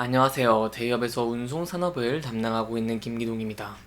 안녕하세요. 대기업에서 운송 산업을 담당하고 있는 김기동입니다.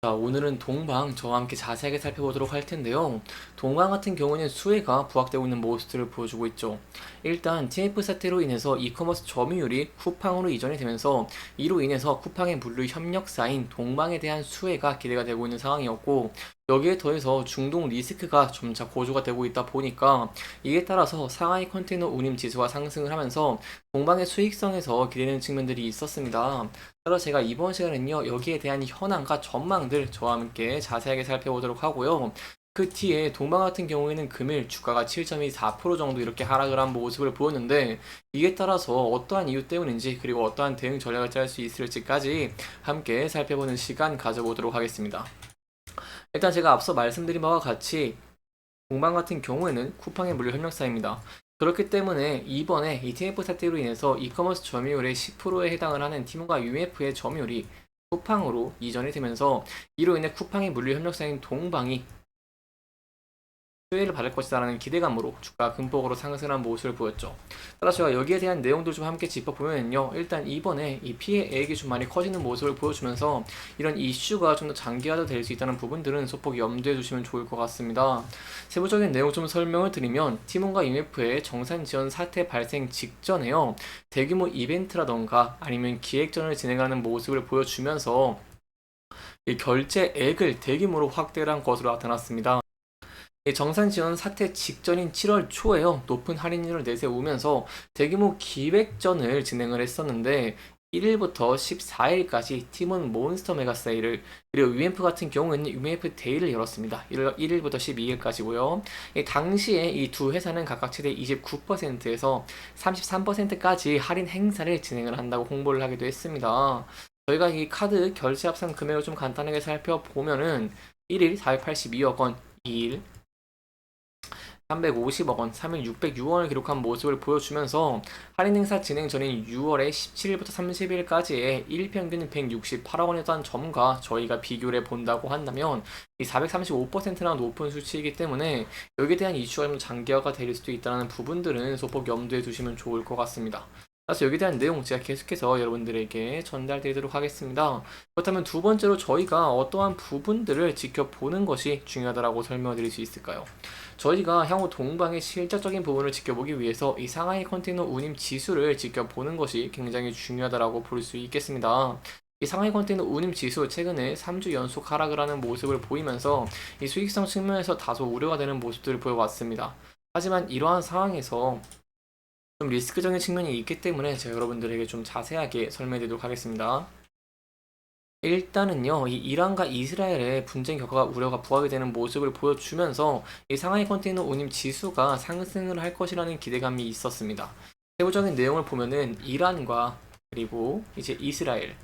자, 오늘은 동방 저와 함께 자세하게 살펴보도록 할 텐데요. 동방 같은 경우는 수혜가 부각되고 있는 모습들을 보여주고 있죠. 일단 TF 사태로 인해서 이커머스 점유율이 쿠팡으로 이전이 되면서 이로 인해서 쿠팡의 물류 협력사인 동방에 대한 수혜가 기대가 되고 있는 상황이었고, 여기에 더해서 중동 리스크가 점차 고조가 되고 있다 보니까 이에 따라서 상하이 컨테이너 운임 지수가 상승을 하면서 동방의 수익성에서 기대는 측면들이 있었습니다. 따라서 제가 이번 시간에는요, 여기에 대한 현황과 전망들 저와 함께 자세하게 살펴보도록 하고요. 그 뒤에 동방 같은 경우에는 금일 주가가 7.24% 정도 이렇게 하락을 한 모습을 보였는데, 이에 따라서 어떠한 이유 때문인지 그리고 어떠한 대응 전략을 짤 수 있을지까지 함께 살펴보는 시간 가져보도록 하겠습니다. 일단 제가 앞서 말씀드린 바와 같이 동방 같은 경우에는 쿠팡의 물류 협력사입니다. 그렇기 때문에 이번에 ETF 사태로 인해서 이커머스 점유율의 10%에 해당을 하는 티몬과 UMF의 점유율이 쿠팡으로 이전이 되면서 이로 인해 쿠팡의 물류 협력사인 동방이 수혜를 받을 것이다라는 기대감으로 주가 금폭으로 상승한 모습을 보였죠. 따라서 제가 여기에 대한 내용들 좀 함께 짚어보면요. 일단 이번에 이 피해액이 좀 많이 커지는 모습을 보여주면서 이런 이슈가 좀 더 장기화도 될 수 있다는 부분들은 소폭 염두에 두시면 좋을 것 같습니다. 세부적인 내용 좀 설명을 드리면 티몬과 IMF의 정산 지원 사태 발생 직전에요. 대규모 이벤트라던가 아니면 기획전을 진행하는 모습을 보여주면서 이 결제액을 대규모로 확대를 한 것으로 나타났습니다. 정산 지원 사태 직전인 7월 초에요. 높은 할인율을 내세우면서 대규모 기획전을 진행을 했었는데 1일부터 14일까지 팀은 몬스터 메가 세일을 그리고 UMF 같은 경우에는 UMF 데이를 열었습니다. 1일부터 12일까지고요. 당시에 이 두 회사는 각각 최대 29%에서 33%까지 할인 행사를 진행을 한다고 홍보를 하기도 했습니다. 저희가 이 카드 결제 합산 금액을 좀 간단하게 살펴보면은 1일 482억 원, 2일 350억 원, 3일 606원을 기록한 모습을 보여주면서 할인 행사 진행 전인 6월의 17일부터 30일까지의 일평균 168억 원이었던 점과 저희가 비교를 해본다고 한다면 이 435%나 높은 수치이기 때문에 여기에 대한 이슈가 좀 장기화가 될 수도 있다는 부분들은 소폭 염두에 두시면 좋을 것 같습니다. 그래서 여기에 대한 내용 제가 계속해서 여러분들에게 전달드리도록 하겠습니다. 그렇다면 두 번째로 저희가 어떠한 부분들을 지켜보는 것이 중요하다고 설명을 드릴 수 있을까요? 저희가 향후 동방의 실질적인 부분을 지켜보기 위해서 이 상하이 컨테이너 운임 지수를 지켜보는 것이 굉장히 중요하다고 볼 수 있겠습니다. 이 상하이 컨테이너 운임 지수 최근에 3주 연속 하락을 하는 모습을 보이면서 이 수익성 측면에서 다소 우려가 되는 모습들을 보여왔습니다. 하지만 이러한 상황에서 좀 리스크적인 측면이 있기 때문에 제가 여러분들에게 좀 자세하게 설명드리도록 하겠습니다. 일단은요, 이 이란과 이스라엘의 분쟁 격화가 우려가 부각이 되는 모습을 보여주면서 이 상하이 컨테이너 운임 지수가 상승을 할 것이라는 기대감이 있었습니다. 세부적인 내용을 보면은 이란과 그리고 이제 이스라엘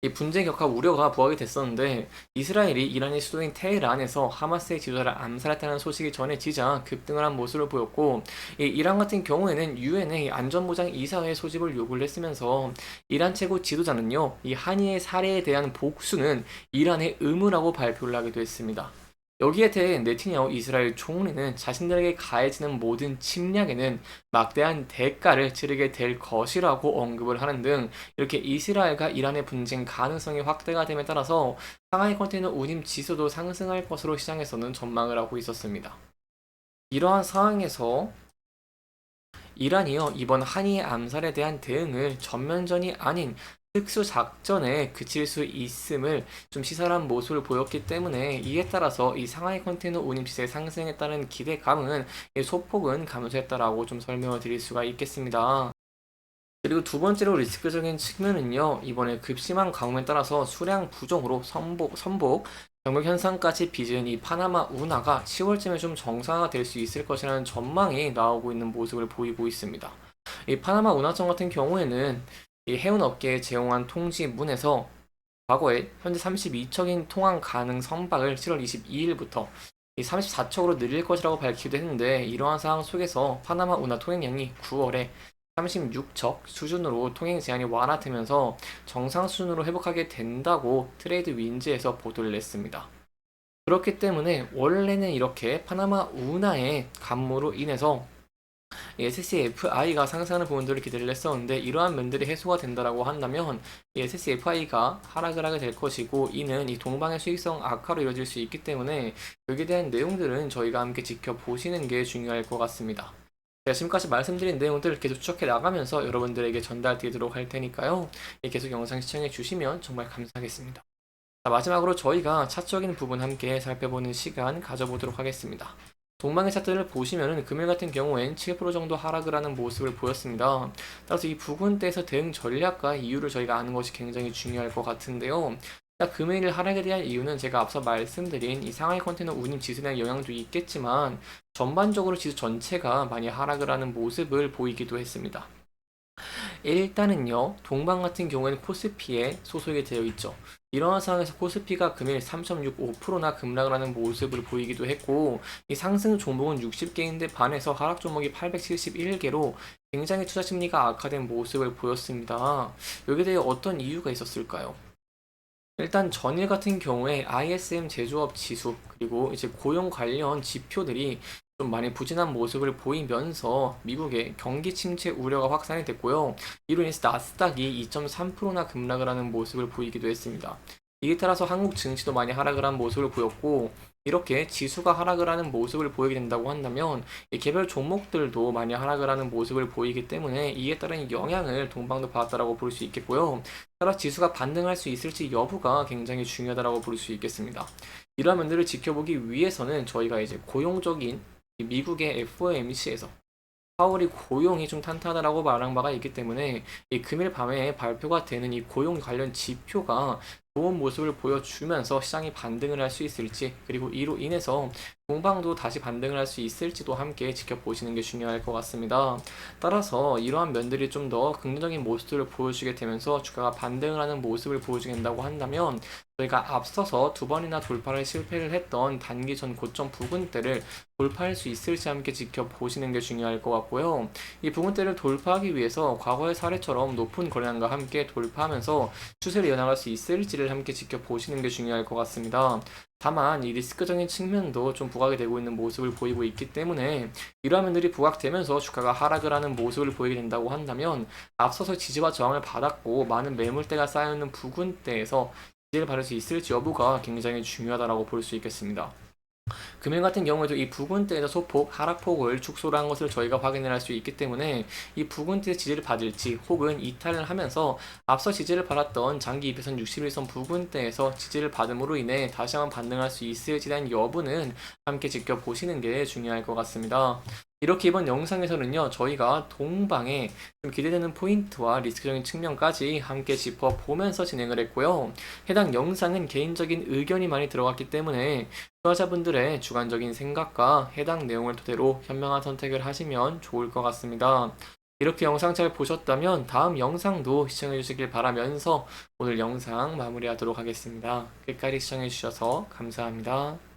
이 분쟁 격화 우려가 부각이 됐었는데 이스라엘이 이란의 수도인 테헤란에서 하마스의 지도자를 암살했다는 소식이 전해지자 급등을 한 모습을 보였고 이 이란 같은 경우에는 유엔의 안전보장 이사회 소집을 요구를 했으면서 이란 최고 지도자는요 이 한이의 살해에 대한 복수는 이란의 의무라고 발표를 하기도 했습니다. 여기에 대해 네티냐후 이스라엘 총리는 자신들에게 가해지는 모든 침략에는 막대한 대가를 치르게 될 것이라고 언급을 하는 등 이렇게 이스라엘과 이란의 분쟁 가능성이 확대가 됨에 따라서 상하이 컨테이너 운임 지수도 상승할 것으로 시장에서는 전망을 하고 있었습니다. 이러한 상황에서 이란이요, 이번 한이의 암살에 대한 대응을 전면전이 아닌 특수작전에 그칠 수 있음을 좀 시사한 모습을 보였기 때문에 이에 따라서 이 상하이 컨테이너 운임 시세 상승에 따른 기대감은 소폭은 감소했다라고 좀 설명을 드릴 수가 있겠습니다. 그리고 두 번째로 리스크적인 측면은요, 이번에 급심한 가뭄에 따라서 수량 부족으로 선복 병목 현상까지 빚은 이 파나마 운하가 10월쯤에 좀 정상화가 될 수 있을 것이라는 전망이 나오고 있는 모습을 보이고 있습니다. 이 파나마 운하청 같은 경우에는 이 해운 업계에 제공한 통지문에서 과거에 현재 32척인 통항 가능 선박을 7월 22일부터 이 34척으로 늘릴 것이라고 밝히기도 했는데 이러한 상황 속에서 파나마 운하 통행량이 9월에 36척 수준으로 통행 제한이 완화되면서 정상 수준으로 회복하게 된다고 트레이드 윈즈에서 보도를 냈습니다. 그렇기 때문에 원래는 이렇게 파나마 운하의 감모로 인해서 이 SSFI가 상승하는 부분들을 기대를 했었는데 이러한 면들이 해소가 된다라고 한다면 이 SSFI가 하락을 하게 될 것이고 이는 이 동방의 수익성 악화로 이어질 수 있기 때문에 여기에 대한 내용들은 저희가 함께 지켜보시는 게 중요할 것 같습니다. 제가 지금까지 말씀드린 내용들 계속 추적해 나가면서 여러분들에게 전달드리도록 할 테니까요. 계속 영상 시청해 주시면 정말 감사하겠습니다. 자, 마지막으로 저희가 차트적인 부분 함께 살펴보는 시간 가져보도록 하겠습니다. 동방의 차트를 보시면은 금일 같은 경우엔 7% 정도 하락을 하는 모습을 보였습니다. 따라서 이 부근대에서 대응 전략과 이유를 저희가 아는 것이 굉장히 중요할 것 같은데요. 금일 하락에 대한 이유는 제가 앞서 말씀드린 이 상하이 컨테이너 운임 지수에 대한 영향도 있겠지만 전반적으로 지수 전체가 많이 하락을 하는 모습을 보이기도 했습니다. 일단은요, 동방 같은 경우에는 코스피에 소속이 되어 있죠. 이러한 상황에서 코스피가 금일 3.65%나 급락을 하는 모습을 보이기도 했고, 이 상승 종목은 60개인데 반해서 하락 종목이 871개로 굉장히 투자 심리가 악화된 모습을 보였습니다. 여기에 대해 어떤 이유가 있었을까요? 일단 전일 같은 경우에 ISM 제조업 지수 그리고 이제 고용 관련 지표들이 좀 많이 부진한 모습을 보이면서 미국의 경기 침체 우려가 확산이 됐고요. 이로 인해서 나스닥이 2.3%나 급락을 하는 모습을 보이기도 했습니다. 이에 따라서 한국 증시도 많이 하락을 한 모습을 보였고 이렇게 지수가 하락을 하는 모습을 보이게 된다고 한다면 이 개별 종목들도 많이 하락을 하는 모습을 보이기 때문에 이에 따른 영향을 동방도 받았다라고 볼 수 있겠고요. 따라 지수가 반등할 수 있을지 여부가 굉장히 중요하다라고 볼 수 있겠습니다. 이러한 면들을 지켜보기 위해서는 저희가 이제 고용적인 미국의 FOMC에서 파월이 고용이 좀 탄탄하다라고 말한 바가 있기 때문에 이 금일 밤에 발표가 되는 이 고용 관련 지표가 좋은 모습을 보여주면서 시장이 반등을 할 수 있을지 그리고 이로 인해서 동방도 다시 반등을 할 수 있을지도 함께 지켜보시는 게 중요할 것 같습니다. 따라서 이러한 면들이 좀 더 긍정적인 모습들을 보여주게 되면서 주가가 반등을 하는 모습을 보여주게 된다고 한다면 저희가 앞서서 두 번이나 돌파를 실패를 했던 단기 전 고점 부근대를 돌파할 수 있을지 함께 지켜보시는 게 중요할 것 같고요. 이 부근대를 돌파하기 위해서 과거의 사례처럼 높은 거래량과 함께 돌파하면서 추세를 이어나갈 수 있을지를 함께 지켜보시는 게 중요할 것 같습니다. 다만 이 리스크적인 측면도 좀 부각이 되고 있는 모습을 보이고 있기 때문에 이러한 면들이 부각되면서 주가가 하락을 하는 모습을 보이게 된다고 한다면 앞서서 지지와 저항을 받았고 많은 매물대가 쌓여있는 부근대에서 지지를 받을 수 있을지 여부가 굉장히 중요하다고 볼 수 있겠습니다. 금일 같은 경우에도 이 부근대에서 소폭 하락폭을 축소를 한 것을 저희가 확인을 할 수 있기 때문에 이 부근대에서 지지를 받을지 혹은 이탈을 하면서 앞서 지지를 받았던 장기 2배선 61선 부근대에서 지지를 받음으로 인해 다시 한번 반등할 수 있을지에 대한 여부는 함께 지켜보시는 게 중요할 것 같습니다. 이렇게 이번 영상에서는요, 저희가 동방에 좀 기대되는 포인트와 리스크적인 측면까지 함께 짚어보면서 진행을 했고요. 해당 영상은 개인적인 의견이 많이 들어갔기 때문에 투자자분들의 주관적인 생각과 해당 내용을 토대로 현명한 선택을 하시면 좋을 것 같습니다. 이렇게 영상 잘 보셨다면 다음 영상도 시청해 주시길 바라면서 오늘 영상 마무리하도록 하겠습니다. 끝까지 시청해 주셔서 감사합니다.